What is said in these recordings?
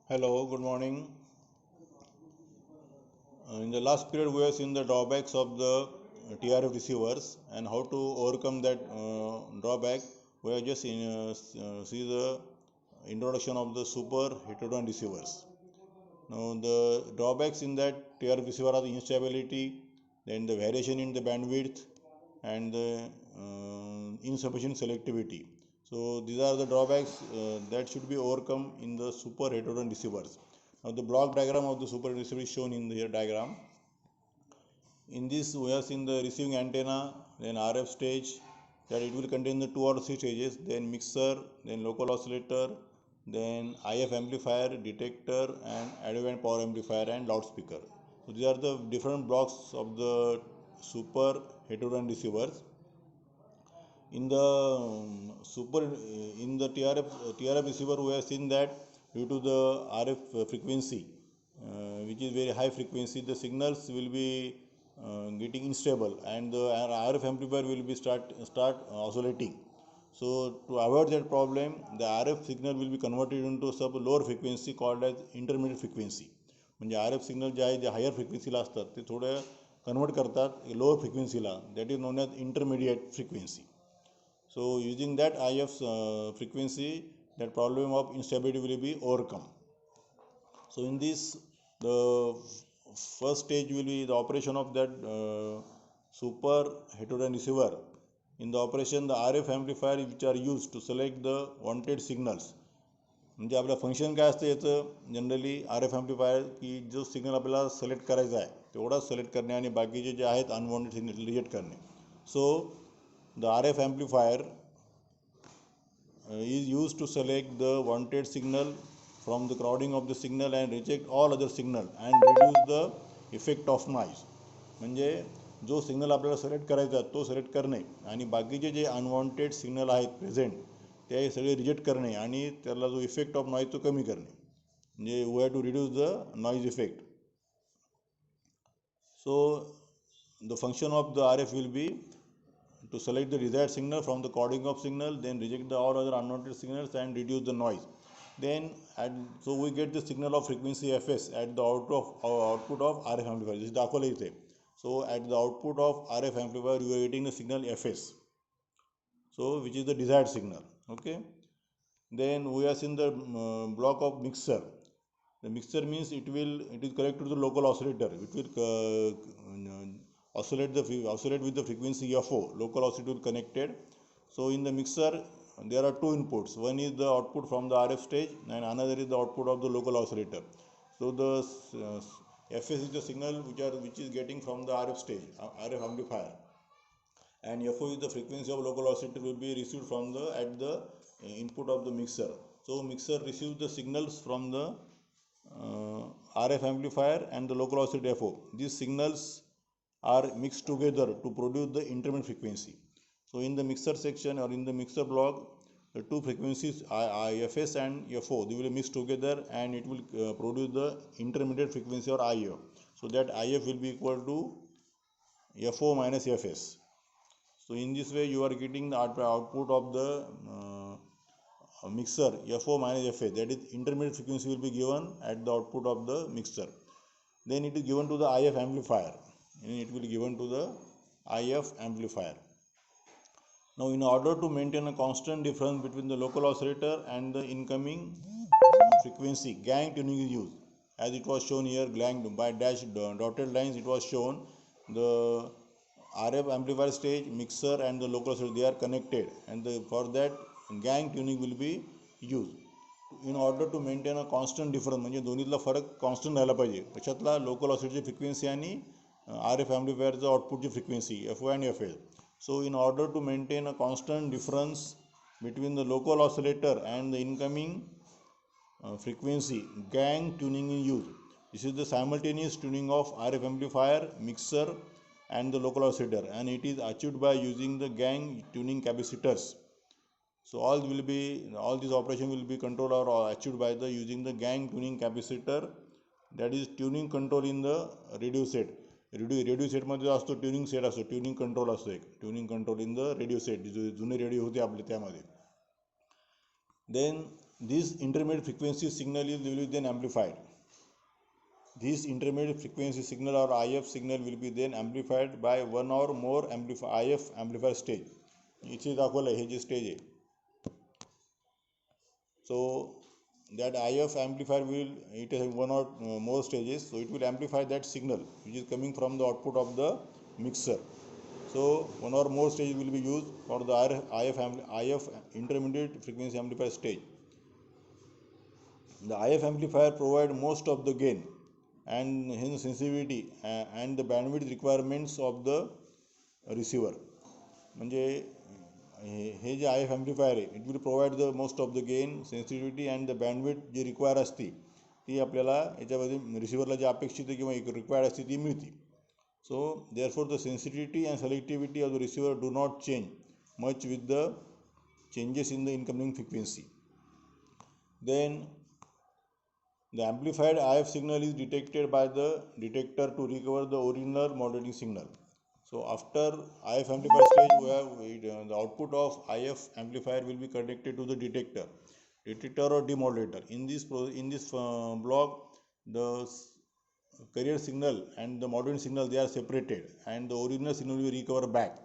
Hello, good morning. In the last period, we have seen the drawbacks of the TRF receivers and how to overcome that drawback. We have just see the introduction of the super heterodyne receivers. Now, the drawbacks in that TRF receiver are the instability, then the variation in the bandwidth, and the insufficient selectivity. So these are the drawbacks that should be overcome in the super heterodyne receivers. Now the block diagram of the super receiver is shown in the diagram. In this we have seen the receiving antenna, then RF stage, that it will contain the 2 or 3 stages, then mixer, then local oscillator, then IF amplifier, detector, and advanced power amplifier and loudspeaker. So these are the different blocks of the super heterodyne receivers. In the super in the TRF receiver, we have seen that due to the RF frequency, which is very high frequency, the signals will be getting unstable, and the RF amplifier will be start oscillating. So to avoid that problem, the RF signal will be converted into some lower frequency called as intermediate frequency. म्हणजे R F signal जे आहे जे higher फ्रिक्वेन्सीला असतात ते थोडं convert करतात lower फ्रिक्वेन्सीला, that is known as intermediate frequency. So using that IF frequency, that problem of instability will be overcome. So in this, the first stage will be the operation of that super heterodyne receiver. In the operation, the RF amplifier which are used to select the wanted signals. म्हणजे आपलं function काय असतं याचं generally R F amplifier की जो signal आपल्याला select करायचा आहे तेवढाच सिलेक्ट करणे आणि बाकीचे जे आहेत अनवॉन्टेड सिग्नल रिजेक्ट करणे. सो the RF amplifier is used to select the wanted signal from the crowding of the signal and reject all other signal and reduce the effect of noise. म्हणजे जो signal आपल्याला select करायचा तो select करणे आणि बाकीचे जे unwanted signal आहेत present ते सगळे रिजेक्ट करणे आणि त्याला जो इफेक्ट ऑफ नॉईज तो कमी करणे, म्हणजे we have to reduce the noise effect. So the function of the RF will be to select the desired signal from the coding of signal, then reject the all other unwanted signals and reduce the noise. Then so we get the signal of frequency fs at the output of RF amplifier. This is दाखवलं इथे. So at the output of RF amplifier you are getting the signal fs, so which is the desired signal. Okay, then we are seeing the block of mixer. The mixer means it is connected to the local oscillator, which will oscillate with the frequency FO. Local oscillator will connected. So in the mixer there are two inputs. One is the output from the RF stage and another is the output of the local oscillator. So the FS is the signal which is getting from the RF stage, RF amplifier, and FO is the frequency of local oscillator will be received from the at the input of the mixer. So mixer receives the signals from the RF amplifier and the local oscillator FO. These signals are mixed together to produce the intermediate frequency. So in the mixer section or in the mixer block, the two frequencies IFS and FO, they will mix together and it will produce the intermediate frequency or IF. So that IF will be equal to FO minus FS. So in this way you are getting the output of the mixer FO minus FS, that is intermediate frequency will be given at the output of the mixer. Then it is given to the IF amplifier and it will be given to the IF amplifier. Now in order to maintain a constant difference between the local oscillator and the incoming frequency, gang tuning is used. As it was shown here, by dashed dotted lines, it was shown the RF amplifier stage, mixer and the local oscillator, they are connected, and for that gang tuning will be used. In order to maintain a constant difference, म्हणजे दोन्हीतला फरक constant राहायला पाहिजे, त्याच्यातला local ऑसिलेटरची frequency आणि RF amplifier आउटपुटची frequency FO and FL. So in order to maintain a constant difference between the local oscillator and the incoming frequency, gang tuning is used. This is the simultaneous tuning of RF amplifier, mixer and the local oscillator, and it is achieved by using the gang tuning capacitors. So all these operations will be controlled or achieved by the using the gang tuning capacitor, that is tuning control in the radio set. Radio सेटमध्ये असतो tuning set असतो, tuning control असतो, एक tuning control in the radio set, जुने radio होते आपले त्यामध्ये. Then this intermediate frequency signal will be then amplified. This intermediate frequency signal or IF signal will be then amplified by one or more IF amplifier stage. इथे दाखवलं हे जे stage आहे. So that IF amplifier it has one or more stages, so it will amplify that signal which is coming from the output of the mixer. So one or more stages will be used for the IF intermediate frequency amplifier stage. The IF amplifier provide most of the gain and hence sensitivity and the bandwidth requirements of the receiver. म्हणजे हे जे IF amplifier आहे, it will provide the most of the gain, sensitivity and the bandwidth जी require असते ती आपल्याला याच्यामध्ये रिसिव्हरला जी अपेक्षित किंवा required असते ती मिळते. So therefore the sensitivity and selectivity of the receiver do not change much with the changes in the incoming frequency. Then the amplified IF signal is detected by the detector to recover the original modulating signal. So after IF amplifier stage, the output of IF amplifier will be connected to the detector or demodulator. In this block, the carrier signal and the modulating signal, they are separated and the original signal will be recovered back.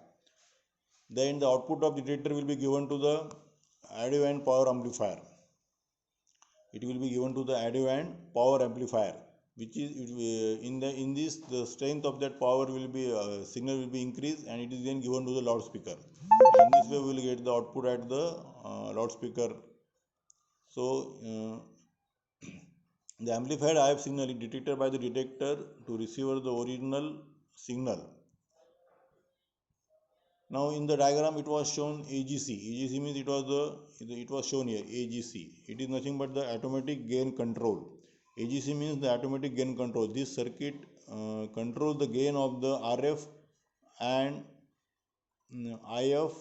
Then the output of the detector will be given to the adjuvant power amplifier. It will be given to the adjuvant power amplifier, which is in this the strength of that power will be signal will be increased and it is then given to the loudspeaker. In this way we will get the output at the loudspeaker. So the amplified IF signal is detected by the detector to receive the original signal. Now in the diagram it was shown AGC. AGC means it was shown here AGC. It is nothing but the automatic gain control. AGC means the automatic gain control. This circuit controls the gain of the RF and IF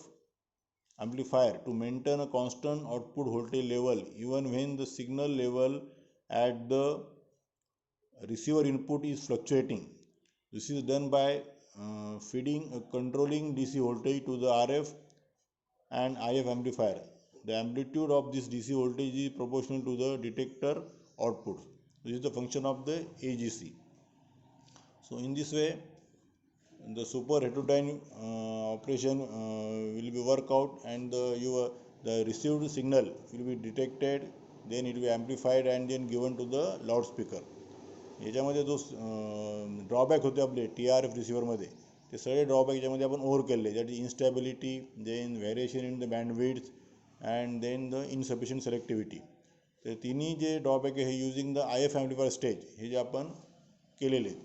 amplifier to maintain a constant output voltage level even when the signal level at the receiver input is fluctuating. This is done by controlling DC voltage to the RF and IF amplifier. The amplitude of this DC voltage is proportional to the detector output. This is the function of the AGC. So in this way, the super heterodyne operation will be worked out and the received signal will be detected, then it will be amplified and then given to the loudspeaker. याच्यामध्ये जो drawback होते आपले TRF रिसिव्हरमध्ये ते सगळे drawback याच्यामध्ये आपण over केले, that is instability, then variation in the bandwidth and then the insufficient selectivity. तर तिन्ही जे ड्रॉबॅक आहे हे using the IF amplifier stage हे जे आपण केलेले आहेत.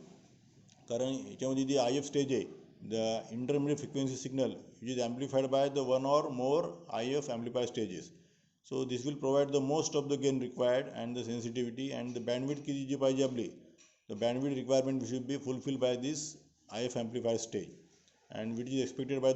कारण याच्यामध्ये जी IF स्टेज आहे, the intermediate frequency signal which is amplified by the one or more IF amplifier stages. So this will provide the most of the gain required and the sensitivity and the bandwidth किती जी पाहिजे आपली, the bandwidth requirement should be fulfilled by this IF amplifier stage and which is expected by